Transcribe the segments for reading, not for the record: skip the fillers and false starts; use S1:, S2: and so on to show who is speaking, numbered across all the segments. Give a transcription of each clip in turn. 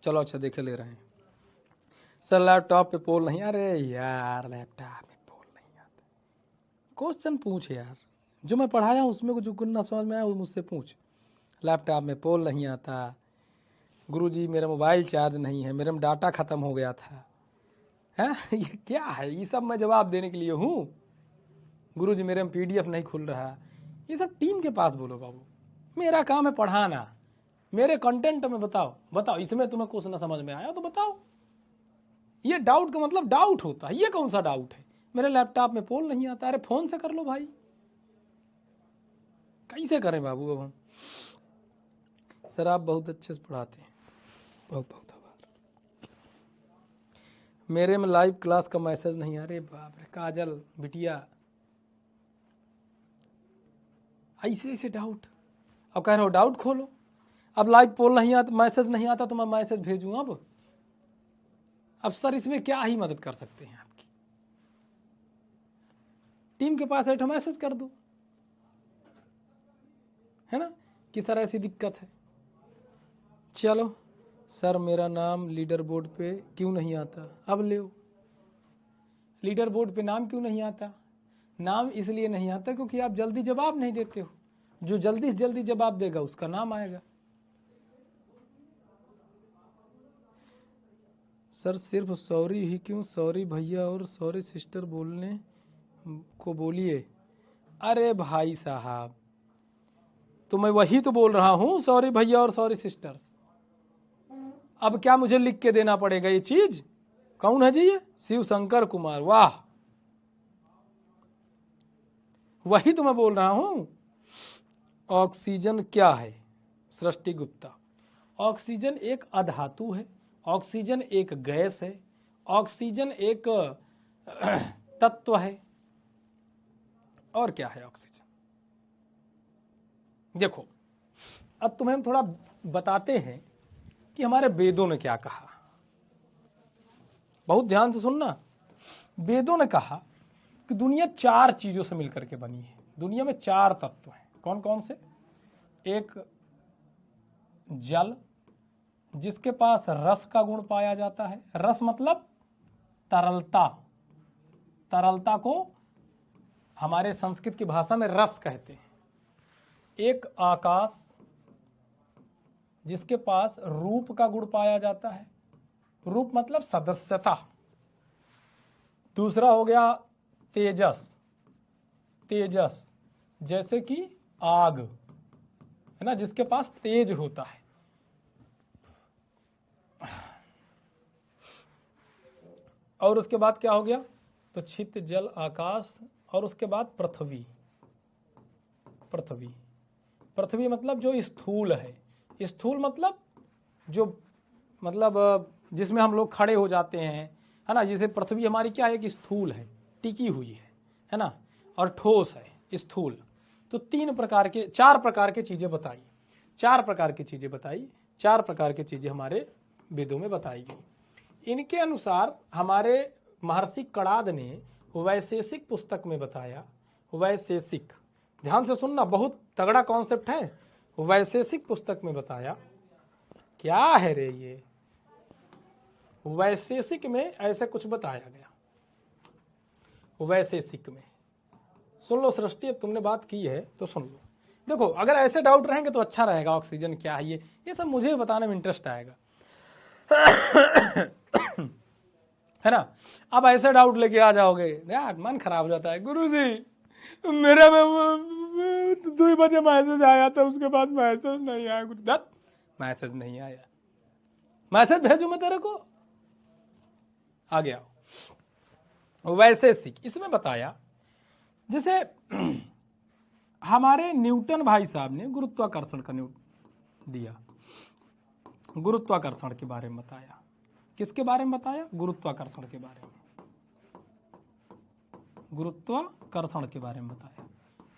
S1: चलो अच्छा देखे ले रहे हैं। सर लैपटॉप पे पोल नहीं, अरे यार लैपटॉप में पोल नहीं आता। क्वेश्चन पूछ यार, जो मैं पढ़ाया हूँ उसमें जो कुछ ना समझ में आया वो मुझसे पूछ। लैपटॉप में पोल नहीं आता, गुरुजी मेरा मोबाइल चार्ज नहीं है, मेरे में डाटा ख़त्म हो गया था। हैं ये क्या है? ये सब मैं जवाब देने के लिए हूँ? गुरुजी मेरे में PDF नहीं खुल रहा। ये सब टीम के पास बोलो बाबू, मेरा काम है पढ़ाना। मेरे कंटेंट में बताओ, बताओ इसमें तुम्हें कुछ ना समझ में आया तो बताओ। ये डाउट का मतलब डाउट होता है, ये कौन सा डाउट है? मेरे लैपटॉप में पोल नहीं आता, अरे फोन से कर लो भाई। कैसे करें बाबू अब हम? सर आप बहुत अच्छे से पढ़ाते हैं, बहुत बहुत आभार। मेरे में लाइव क्लास का मैसेज नहीं, अरे बाप रे काजल बिटिया, ऐसे ऐसे डाउट। अब कह रहे हो डाउट खोलो, अब लाइव पोल नहीं आता, मैसेज नहीं आता तो मैं मैसेज भेजूँ अब सर इसमें क्या ही मदद कर सकते हैं आपकी? टीम के पास बैठो मैसेज कर दो, है ना कि सर ऐसी दिक्कत है। चलो सर मेरा नाम लीडर बोर्ड पे क्यों नहीं आता? अब ले लीडर बोर्ड पे नाम क्यों नहीं आता? नाम इसलिए नहीं आता क्योंकि आप जल्दी जवाब नहीं देते हो। जो जल्दी से जल्दी जवाब देगा उसका नाम आएगा। सर सिर्फ सॉरी ही क्यों, सॉरी भैया और सॉरी सिस्टर बोलने को बोलिए। अरे भाई साहब तो मैं वही तो बोल रहा हूं, सॉरी भैया और सॉरी सिस्टर्स। अब क्या मुझे लिख के देना पड़ेगा ये चीज? कौन है जी ये? शिव शंकर कुमार, वाह, वही तो मैं बोल रहा हूं। ऑक्सीजन क्या है? सृष्टि गुप्ता, ऑक्सीजन एक अधातु है, ऑक्सीजन एक गैस है, ऑक्सीजन एक तत्व है। और क्या है ऑक्सीजन? देखो अब तुम्हें हम थोड़ा बताते हैं कि हमारे वेदों ने क्या कहा। बहुत ध्यान से सुनना। वेदों ने कहा कि दुनिया 4 चीजों से मिलकर के बनी है। दुनिया में 4 तत्व हैं। कौन कौन से? एक जल, जिसके पास रस का गुण पाया जाता है। रस मतलब तरलता, तरलता को हमारे संस्कृत की भाषा में रस कहते हैं। एक आकाश, जिसके पास रूप का गुण पाया जाता है। रूप मतलब सदस्यता। दूसरा हो गया तेजस, तेजस जैसे कि आग, है ना, जिसके पास तेज होता है। और उसके बाद क्या हो गया? तो छित, जल, आकाश, और उसके बाद पृथ्वी। पृथ्वी, पृथ्वी मतलब जो स्थूल है। स्थूल मतलब जो मतलब जिसमें हम लोग खड़े हो जाते हैं, है ना। जैसे पृथ्वी हमारी क्या है कि स्थूल है, टिकी हुई है ना, और ठोस है, स्थूल। तो 3 प्रकार के, 4 प्रकार की चीजें बताई, 4 प्रकार की चीजें बताई, 4 प्रकार की चीजें हमारे वेदों में बताई गई। इनके अनुसार हमारे महर्षि कणाद ने वैशेषिक पुस्तक में बताया। वैशेषिक, ध्यान से सुनना, बहुत तगड़ा कॉन्सेप्ट है। वैशेषिक पुस्तक में बताया। क्या है रे ये? वैशेषिक में ऐसे कुछ बताया गया। वैशेषिक में सुन लो सृष्टि, तुमने बात की है तो सुन लो। देखो अगर ऐसे डाउट रहेंगे तो अच्छा रहेगा। ऑक्सीजन क्या है ये सब मुझे बताने में इंटरेस्ट आएगा है ना। अब ऐसे डाउट लेके आ जाओगे यार, मन खराब हो जाता है। गुरुजी मेरे में 2 बजे मैसेज आया था, उसके बाद मैसेज नहीं आया। मैसेज नहीं आया, मैसेज भेजू मैं तेरे को? आ गया। वैशेषिक इसमें बताया, जैसे हमारे न्यूटन भाई साहब ने गुरुत्वाकर्षण का दिया, गुरुत्वाकर्षण के बारे में बताया। किसके बारे में बताया? गुरुत्वाकर्षण के बारे में, गुरुत्वाकर्षण के बारे में बताया।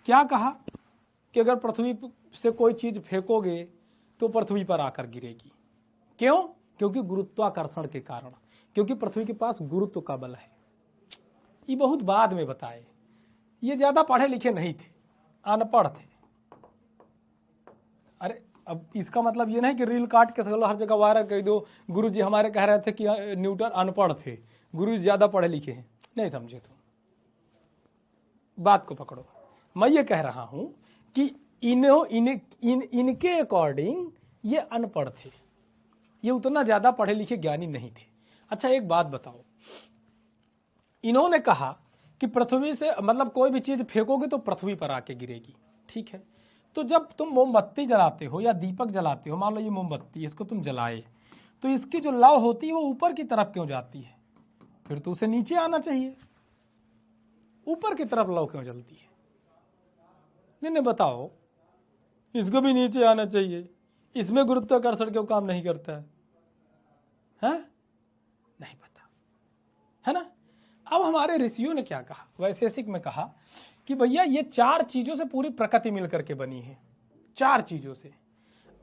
S1: क्या कहा कि अगर पृथ्वी से कोई चीज फेंकोगे तो पृथ्वी पर आकर गिरेगी। क्यों? क्योंकि गुरुत्वाकर्षण के कारण, क्योंकि पृथ्वी के पास गुरुत्व का बल है। ये बहुत बाद में बताए, ये ज्यादा पढ़े लिखे नहीं थे, अनपढ़ थे। अरे अब इसका मतलब ये नहीं कि रील काट के चलो हर जगह वायरल कर दो, गुरुजी हमारे कह रहे थे कि न्यूटन अनपढ़ थे, गुरुजी ज़्यादा पढ़े लिखे हैं। नहीं समझे तुम, बात को पकड़ो। मैं ये कह रहा हूं कि इनके अकॉर्डिंग ये अनपढ़ थे, ये उतना ज़्यादा पढ़े लिखे ज्ञानी नहीं थे। अच्छा एक बात बताओ, इन्होंने कहा कि पृथ्वी से मतलब कोई भी चीज़ फेंकोगे तो पृथ्वी पर आके गिरेगी, ठीक है। तो जब तुम मोमबत्ती जलाते हो या दीपक जलाते हो, मान लो ये मोमबत्ती, इसको तुम जलाए, तो इसकी जो लौ होती है वो ऊपर की तरफ क्यों जाती है? फिर तो उसे नीचे आना चाहिए, ऊपर की तरफ लौ क्यों जलती है? नहीं बताओ, इसको भी नीचे आना चाहिए, इसमें गुरुत्वाकर्षण क्यों काम नहीं करता है? नहीं पता है ना। अब हमारे ऋषियों ने क्या कहा, वैशेषिक में कहा कि भैया ये 4 चीजों से पूरी प्रकृति मिलकर के बनी है, 4 चीजों से।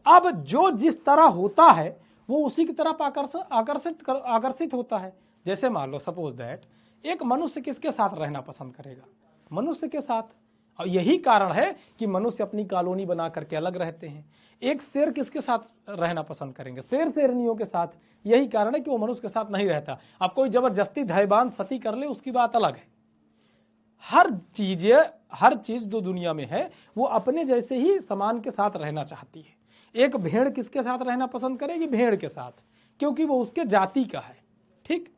S1: अब जो जिस तरह होता है वो उसी की तरफ आकर्षित होता है। जैसे मान लो सपोज दैट एक मनुष्य किसके साथ रहना पसंद करेगा? मनुष्य के साथ। और यही कारण है कि मनुष्य अपनी कॉलोनी बना करके अलग रहते हैं। एक शेर किसके साथ रहना पसंद करेंगे? शेर शेरनियों के साथ। यही कारण है कि वो मनुष्य के साथ नहीं रहता। अब कोई जबरदस्ती धैर्यवान सती कर ले उसकी बात अलग है। हर चीज जो दुनिया में है वो अपने जैसे ही समान के साथ रहना चाहती है। एक भेड़ किसके साथ रहना पसंद करेगी? भेड़ के साथ, क्योंकि वो उसके जाति का है, ठीक।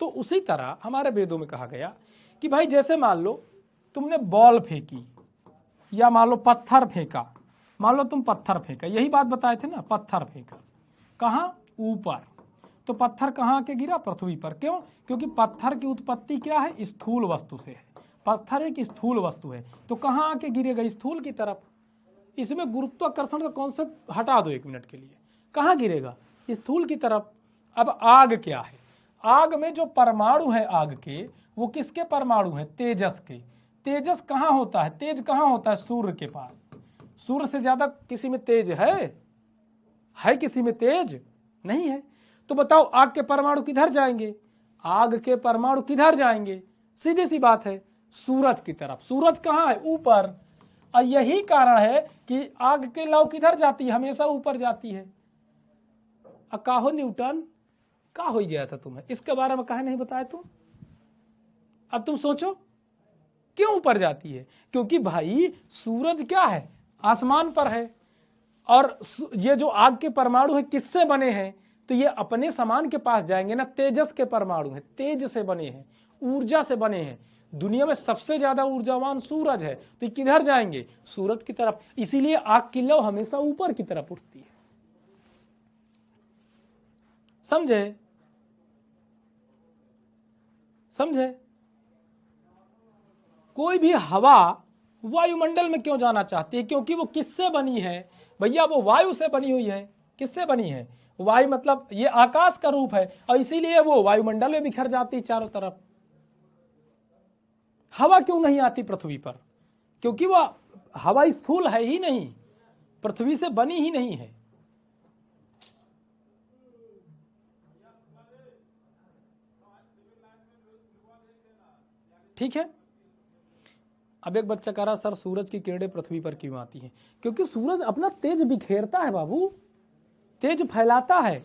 S1: तो उसी तरह हमारे वेदों में कहा गया कि भाई जैसे मान लो तुमने बॉल फेंकी या मान लो पत्थर फेंका, मान लो तुम पत्थर फेंका, यही बात बताए थे ना, पत्थर फेंका कहाँ? ऊपर। तो पत्थर कहाँ आके गिरा? पृथ्वी पर। क्यों? क्योंकि पत्थर की उत्पत्ति क्या है? स्थूल वस्तु से है। पत्थर एक स्थूल वस्तु है, तो कहाँ आके गिरेगा? स्थूल की तरफ। इसमें गुरुत्वाकर्षण का कॉन्सेप्ट हटा दो 1 मिनट के लिए, कहाँ गिरेगा? स्थूल की तरफ। अब आग क्या है? आग में जो परमाणु है आग के, वो किसके परमाणु है? तेजस के। तेजस कहाँ होता है? तेज कहाँ होता है? सूर्य के पास। सूर्य से ज्यादा किसी में तेज है किसी में तेज? नहीं है। तो बताओ आग के परमाणु किधर जाएंगे? आग के परमाणु किधर जाएंगे? सीधी सी बात है, सूरज की तरफ। सूरज कहाँ है? ऊपर। और यही कारण है कि आग के लौ किधर जाती है? हमेशा ऊपर जाती है। काहो न्यूटन, का हो गया था तुम्हें? इसके बारे में काहे नहीं बताया तुम? अब तुम सोचो क्यों ऊपर जाती है? क्योंकि भाई सूरज क्या है? आसमान पर है। और ये जो आग के परमाणु है किससे बने हैं? तो ये अपने समान के पास जाएंगे ना। तेजस के परमाणु है, तेज से बने हैं, ऊर्जा से बने हैं। दुनिया में सबसे ज्यादा ऊर्जावान सूरज है, तो ये किधर जाएंगे? सूरज की तरफ। इसीलिए आग की लौ हमेशा ऊपर की तरफ उठती है। समझे? कोई भी हवा वायुमंडल में क्यों जाना चाहती है? क्योंकि वो किससे बनी है भैया? वो वायु से बनी हुई है। किससे बनी है? वायु मतलब ये आकाश का रूप है, और इसीलिए वो वायुमंडल में बिखर जाती चारों तरफ। हवा क्यों नहीं आती पृथ्वी पर? क्योंकि वह हवा स्थूल है ही नहीं, पृथ्वी से बनी ही नहीं है। ठीक है। अब एक बच्चा कह रहा सर सूरज की किरणें पृथ्वी पर क्यों आती हैं? क्योंकि सूरज अपना तेज बिखेरता है बाबू, तेज फैलाता है,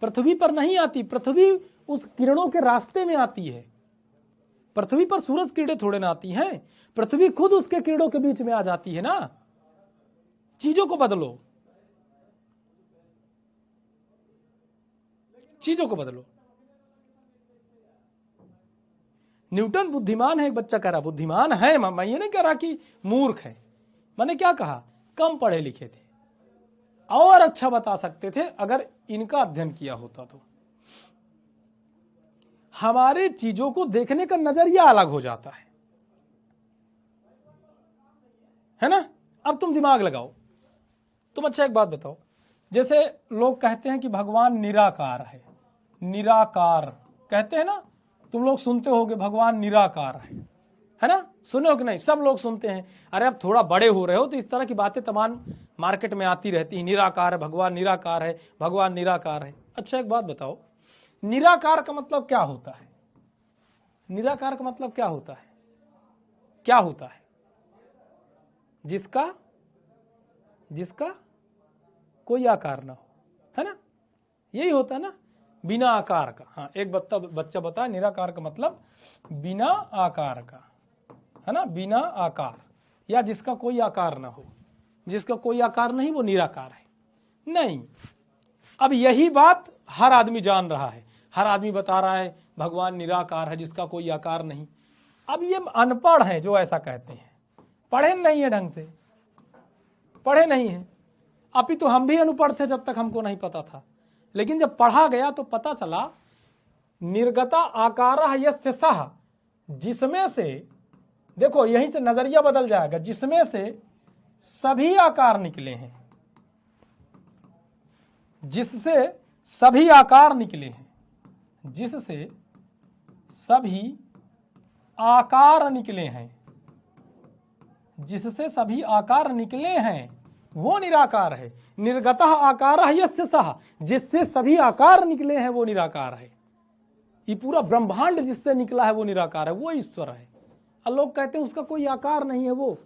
S1: पृथ्वी पर नहीं आती। पृथ्वी उस किरणों के रास्ते में आती है। पृथ्वी पर सूरज किरणें थोड़े ना आती हैं, पृथ्वी खुद उसके किरणों के बीच में आ जाती है ना। चीजों को बदलो, चीजों को बदलो। न्यूटन बुद्धिमान है, एक बच्चा कह रहा बुद्धिमान है। मैं ये नहीं कह रहा कि मूर्ख है, मैंने क्या कहा? कम पढ़े लिखे थे, और अच्छा बता सकते थे अगर इनका अध्ययन किया होता तो। हमारे चीजों को देखने का नजरिया अलग हो जाता है ना। अब तुम दिमाग लगाओ। तुम अच्छा एक बात बताओ, जैसे लोग कहते हैं कि भगवान निराकार निराकार कहते हैं ना, तुम लोग सुनते होगे भगवान निराकार है ना? सुने हो कि नहीं? सब लोग सुनते हैं। अरे अब थोड़ा बड़े हो रहे हो तो इस तरह की बातें तमाम मार्केट में आती रहती है, निराकार है भगवान, निराकार है भगवान, निराकार है। अच्छा एक बात बताओ, निराकार का मतलब क्या होता है? निराकार का मतलब क्या होता है? क्या होता है? जिसका कोई आकार ना हो, है ना, यही होता है ना, बिना आकार का। हाँ, एक बच्चा बताया निराकार का मतलब बिना आकार का, है ना, बिना आकार, या जिसका कोई आकार ना हो। जिसका कोई आकार नहीं वो निराकार है। नहीं, अब यही बात हर आदमी जान रहा है, हर आदमी बता रहा है भगवान निराकार है, जिसका कोई आकार नहीं। अब ये अनपढ़ हैं जो ऐसा कहते हैं, पढ़े नहीं है ढंग से, पढ़े नहीं है। अभी तो हम भी अनपढ़ थे जब तक हमको नहीं पता था, लेकिन जब पढ़ा गया तो पता चला निर्गता आकारः यस्य सः, जिसमें से, देखो यहीं से नजरिया बदल जाएगा, जिसमें से सभी आकार निकले हैं, जिससे सभी आकार निकले हैं, जिससे सभी आकार निकले हैं, जिससे सभी आकार निकले हैं वो निराकार है। निर्गतः आकारः यस्य सः, जिससे सभी आकार निकले हैं वो निराकार है। ये पूरा ब्रह्मांड जिससे निकला है वो निराकार है, वो ईश्वर है। और लोग कहते हैं उसका कोई आकार नहीं है। वो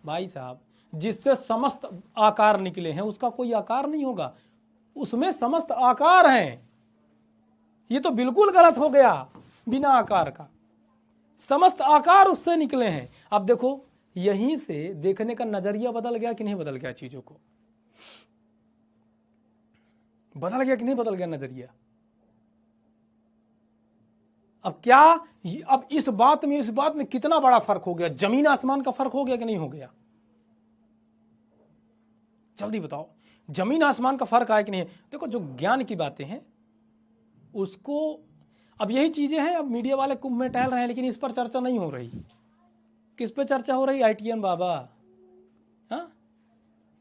S1: भाई साहब, जिससे समस्त आकार निकले हैं उसका कोई आकार नहीं होगा, उसमें समस्त आकार हैं। ये तो बिल्कुल गलत हो गया, बिना आकार का, समस्त आकार उससे निकले हैं। अब देखो यहीं से देखने का नजरिया बदल गया कि नहीं बदल गया, चीजों को बदल गया कि नहीं बदल गया नजरिया। अब क्या, अब इस बात में कितना बड़ा फर्क हो गया, जमीन आसमान का फर्क हो गया कि नहीं हो गया, जल्दी बताओ, जमीन आसमान का फर्क आया कि नहीं। देखो जो ज्ञान की बातें हैं उसको, अब यही चीजें हैं, अब मीडिया वाले कुंभ में टहल रहे हैं, लेकिन इस पर चर्चा नहीं हो रही। किस पे चर्चा हो रही, ITN बाबा, हाँ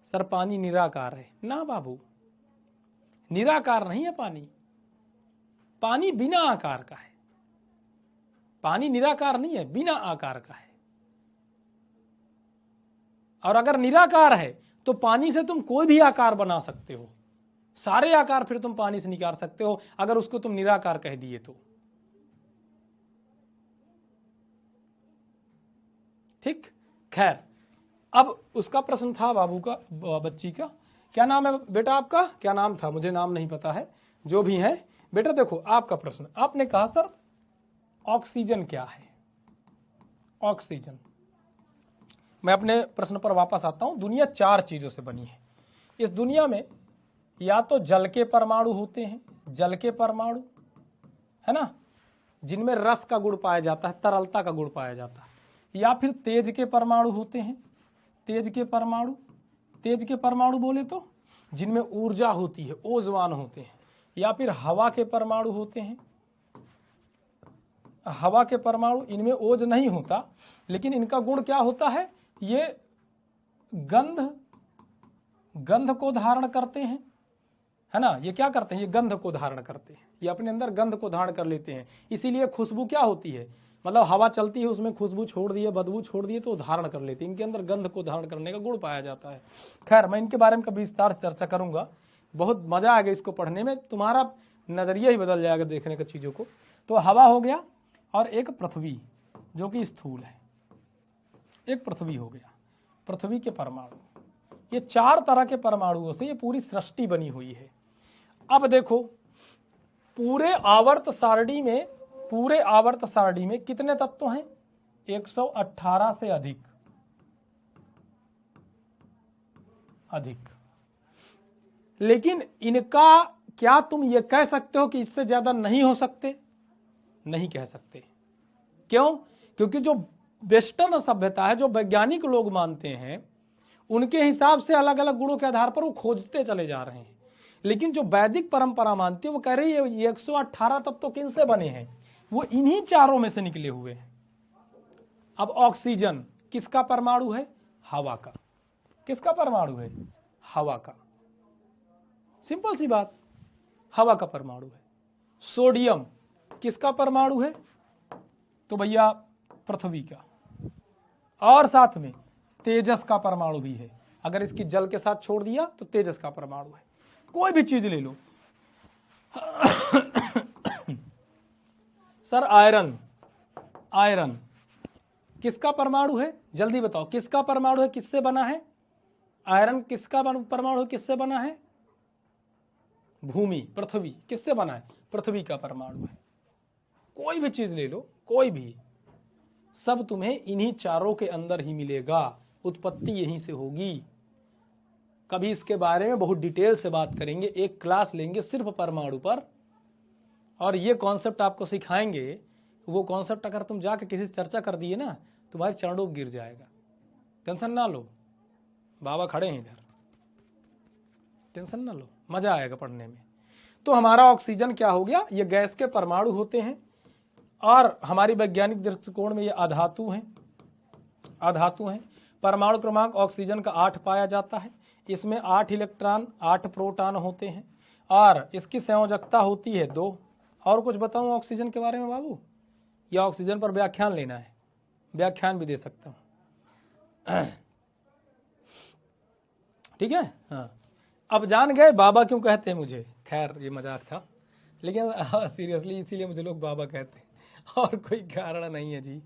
S1: सर पानी निराकार है ना बाबू, निराकार नहीं है पानी, पानी बिना आकार का है, पानी निराकार नहीं है, बिना आकार का है। और अगर निराकार है तो पानी से तुम कोई भी आकार बना सकते हो, सारे आकार फिर तुम पानी से निकाल सकते हो, अगर उसको तुम निराकार कह दिए तो। ठीक, खैर, अब उसका प्रश्न था बाबू का, बच्ची का, क्या नाम है बेटा आपका, क्या नाम था, मुझे नाम नहीं पता है, जो भी है बेटा। देखो आपका प्रश्न, आपने कहा सर ऑक्सीजन क्या है। ऑक्सीजन, मैं अपने प्रश्न पर वापस आता हूं। दुनिया 4 चीजों से बनी है। इस दुनिया में या तो जल के परमाणु होते हैं, जल के परमाणु, है ना, जिनमें रस का गुण पाया जाता है, तरलता का गुण पाया जाता है, या फिर तेज के परमाणु होते हैं, तेज के परमाणु, तेज के परमाणु बोले तो जिनमें ऊर्जा होती है, ओजवान होते हैं, या फिर हवा के परमाणु होते हैं। हवा के परमाणु, इनमें ओज नहीं होता, लेकिन इनका गुण क्या होता है, ये गंध को धारण करते हैं, है ना, ये क्या करते हैं, ये गंध को धारण करते हैं, ये अपने अंदर गंध को धारण कर लेते हैं। इसीलिए खुशबू क्या होती है, मतलब हवा चलती है उसमें खुशबू छोड़ दी है, बदबू छोड़ दी है, तो धारण कर लेते हैं, इनके अंदर गंध को धारण करने का गुण पाया जाता है। खैर, मैं इनके बारे में कभी विस्तार से चर्चा करूंगा, बहुत मजा आएगा इसको पढ़ने में, तुम्हारा नजरिया ही बदल जाएगा देखने का चीजों को। तो हवा हो गया, और एक पृथ्वी जो कि स्थूल है, एक पृथ्वी हो गया, पृथ्वी के परमाणु, ये 4 तरह के परमाणुओं से ये पूरी सृष्टि बनी हुई है। अब देखो पूरे आवर्त सारणी में कितने तत्व हैं, 118 से अधिक। लेकिन इनका क्या तुम ये कह सकते हो कि इससे ज्यादा नहीं हो सकते, नहीं कह सकते। क्यों, क्योंकि जो वेस्टर्न सभ्यता है, जो वैज्ञानिक लोग मानते हैं, उनके हिसाब से अलग अलग गुणों के आधार पर वो खोजते चले जा रहे हैं। लेकिन जो वैदिक परंपरा मानती है वो कह रही है ये 118 तत्व किनसे बने हैं, वो इन्हीं 4 में से निकले हुए हैं। अब ऑक्सीजन किसका परमाणु है, हवा का। किसका परमाणु है, हवा का, सिंपल सी बात, हवा का परमाणु है। सोडियम किसका परमाणु है, तो भैया पृथ्वी का, और साथ में तेजस का परमाणु भी है। अगर इसकी जल के साथ छोड़ दिया तो तेजस का परमाणु है। कोई भी चीज ले लो सर, आयरन किसका परमाणु है, जल्दी बताओ किसका परमाणु है, किससे बना है, आयरन किसका परमाणु है, किससे बना है, भूमि, पृथ्वी किससे बना है? पृथ्वी का परमाणु है। कोई भी चीज ले लो, कोई भी, सब तुम्हें इन्हीं चारों के अंदर ही मिलेगा, उत्पत्ति यहीं से होगी। कभी इसके बारे में बहुत डिटेल से बात करेंगे, एक क्लास लेंगे सिर्फ परमाणु पर, और ये कॉन्सेप्ट आपको सिखाएंगे। वो कॉन्सेप्ट अगर तुम जाके किसी से चर्चा कर दिए ना, तुम्हारे चरणों गिर जाएगा। टेंशन ना लो, बाबा खड़े हैं इधर, टेंशन ना लो, मजा आएगा पढ़ने में। तो हमारा ऑक्सीजन क्या हो गया? ये गैस के परमाणु होते हैं, और हमारी वैज्ञानिक दृष्टिकोण में ये अधातु हैं, अधातु हैं। परमाणु क्रमांक ऑक्सीजन का 8 पाया जाता है। इसमें 8 इलेक्ट्रॉन 8 प्रोटॉन होते हैं, और इसकी संयोजकता होती है 2। और कुछ बताऊं ऑक्सीजन के बारे में बाबू, या ऑक्सीजन पर व्याख्यान लेना है? व्याख्यान भी दे सकता हूं, ठीक है। हाँ, अब जान गए बाबा क्यों कहते हैं मुझे। खैर ये मजाक था, लेकिन सीरियसली इसीलिए मुझे लोग बाबा कहते हैं, और कोई कारण नहीं है जी,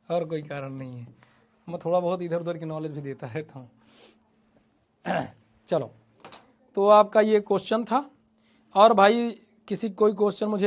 S1: और कोई कारण नहीं है। मैं थोड़ा बहुत इधर उधर की नॉलेज भी देता रहता हूँ। चलो, तो आपका ये क्वेश्चन था। और भाई किसी कोई क्वेश्चन मुझे